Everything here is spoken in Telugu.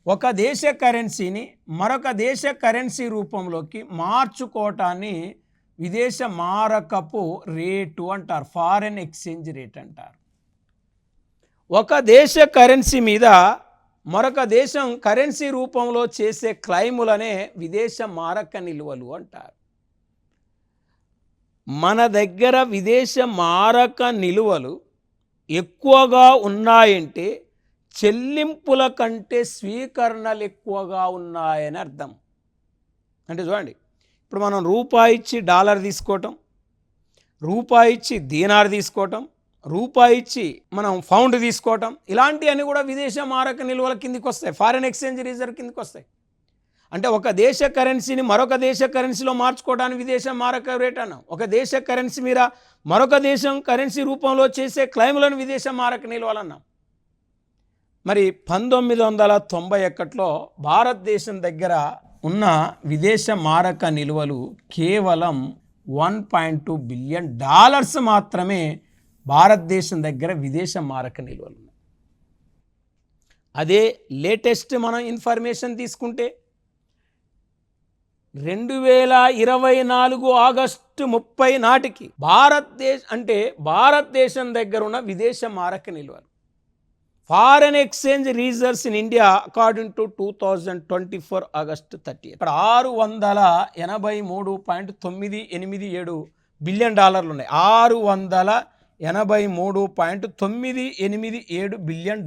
ఒక దేశ కరెన్సీని మరొక దేశ కరెన్సీ రూపంలోకి మార్చుకోవటాన్ని విదేశ మారకపు రేటు అంటారు, ఫారెన్ ఎక్స్చేంజ్ రేట్ అంటారు. ఒక దేశ కరెన్సీ మీద మరొక దేశం కరెన్సీ రూపంలో చేసే క్లెయిములనే విదేశ మారక నిల్వలు అంటారు. మన దగ్గర విదేశ మారక నిల్వలు ఎక్కువగా ఉన్నాయంటే చెల్లింపుల కంటే స్వీకరణలు ఎక్కువగా ఉన్నాయని అర్థం. అంటే చూడండి, ఇప్పుడు మనం రూపాయి ఇచ్చి డాలర్ తీసుకోవటం, రూపాయి ఇచ్చి దీనార్ తీసుకోవటం, రూపాయి ఇచ్చి మనం పౌండ్ తీసుకోవటం, ఇలాంటివన్నీ కూడా విదేశ మారక నిల్వల కిందికి వస్తాయి, ఫారెన్ ఎక్స్చేంజ్ రిజర్వ్ కిందికి వస్తాయి. అంటే ఒక దేశ కరెన్సీని మరొక దేశ కరెన్సీలో మార్చుకోవడానికి విదేశ మారక రేట్ అన్నాం. ఒక దేశ కరెన్సీ మీద మరొక దేశం కరెన్సీ రూపంలో చేసే క్లెయిములను విదేశ మారక నిల్వలు అన్నాం. మరి 1991లో భారతదేశం దగ్గర ఉన్న విదేశ మారక నిల్వలు కేవలం $1.2 బిలియన్ మాత్రమే భారతదేశం దగ్గర విదేశ మారక నిల్వలు ఉన్నాయి. అదే లేటెస్ట్ మనం ఇన్ఫర్మేషన్ తీసుకుంటే 2024 ఆగస్టు 30 నాటికి భారతదేశం దగ్గర ఉన్న విదేశ మారక నిల్వలు foreign exchange reserves in India according to 2024 August 30 ఇక్కడ $683.987 బిలియన్ ఉన్నాయి. $683.987 బిలియన్